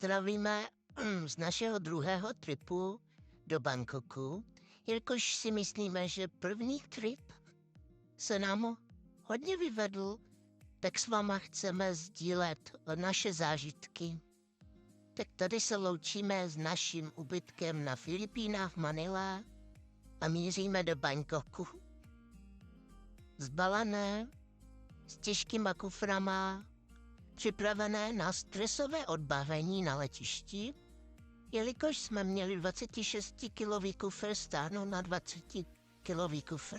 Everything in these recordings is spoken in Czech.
zdravíme z našeho druhého tripu do Bangkoku, jelikož si myslíme, že první trip se nám hodně vyvedl, tak s váma chceme sdílet naše zážitky. Tak tady se loučíme s naším ubytkem na Filipínách v Manile a míříme do Bangkoku. Zbalené, s těžkýma kuframa, připravené na stresové odbavení na letišti, jelikož jsme měli 26-kilový kufr stáhnout na 20-kilový kufr.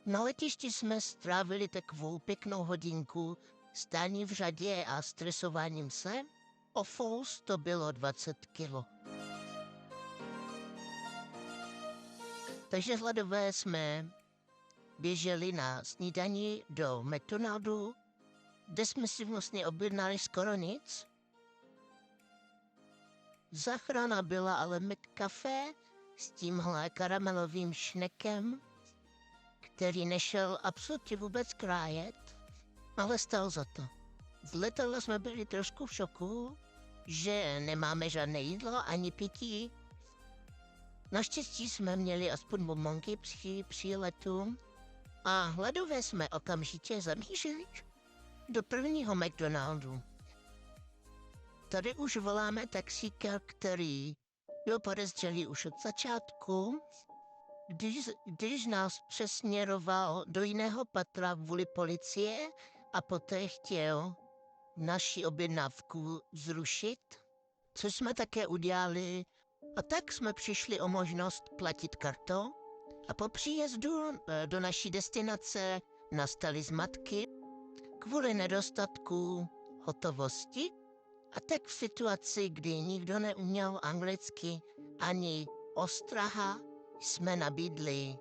Na letišti jsme strávili takovou pěknou hodinku stání v řadě a stresováním se. O fous to bylo 20 kilo. Takže hladové jsme běželi na snídani do McDonaldu, kde jsme si vlastně objednali skoro nic. Záchrana byla ale McCafe s tímhle karamelovým šnekem, který nešel absolutně vůbec krájet, ale stál za to. Z letadla jsme byli trošku v šoku, že nemáme žádné jídlo ani pití. Naštěstí jsme měli aspoň bombonky při příletu a hladové jsme okamžitě zamířili do prvního McDonaldu. Tady už voláme taxíka, který byl podezřelý už od začátku, když nás přesměroval do jiného patra kvůli policie a poté chtěl naši objednávku zrušit, což jsme také udělali, a tak jsme přišli o možnost platit kartou a po příjezdu do naší destinace nastaly zmatky kvůli nedostatku hotovosti, a tak v situaci, kdy nikdo neuměl anglicky ani ostraha, jsme nabídli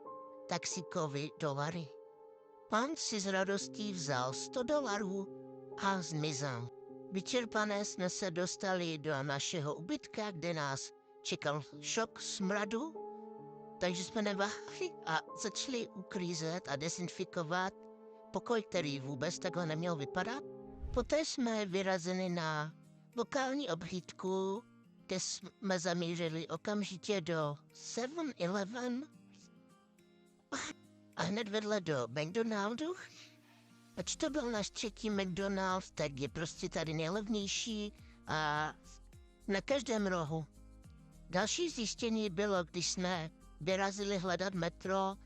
taxíkovi dolary. Pán si s radostí vzal $100 a zmizel. Vyčerpané jsme se dostali do našeho ubytka, kde nás čekal šok smradu, takže jsme neváhali a začali uklízet a dezinfikovat pokoj, který vůbec takhle neměl vypadat. Poté jsme vyrazili na lokální obhlídku, kde jsme zamířili okamžitě do 7-Eleven a hned vedle do McDonaldu. Ač to byl náš třetí McDonald's, tak je prostě tady nejlevnější a na každém rohu. Další zjištění bylo, když jsme vyrazili hledat metro,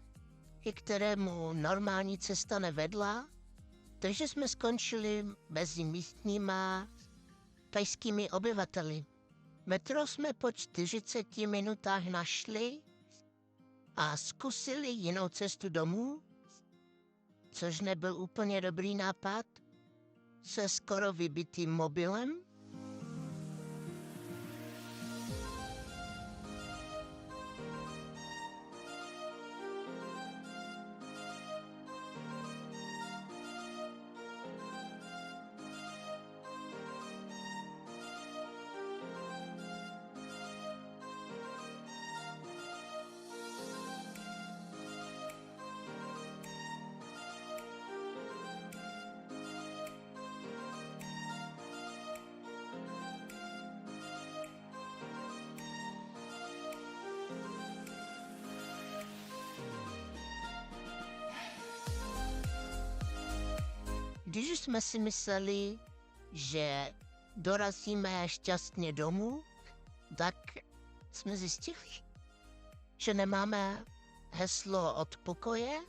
ke kterému normální cesta nevedla, takže jsme skončili mezi místníma thajskými obyvateli. Metro jsme po 40 minutách našli a zkusili jinou cestu domů, což nebyl úplně dobrý nápad, se skoro vybitým mobilem. Když jsme si mysleli, že dorazíme šťastně domů, tak jsme zjistili, že nemáme heslo od pokoje,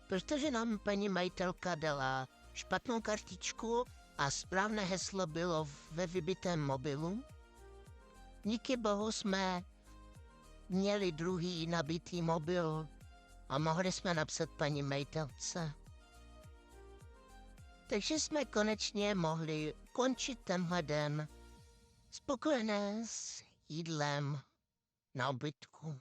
protože nám paní majitelka dala špatnou kartičku a správné heslo bylo ve vybitém mobilu. Díky bohu jsme měli druhý nabitý mobil a mohli jsme napsat paní majitelce. Takže jsme konečně mohli končit tenhle den spokojené s jídlem na ubytku.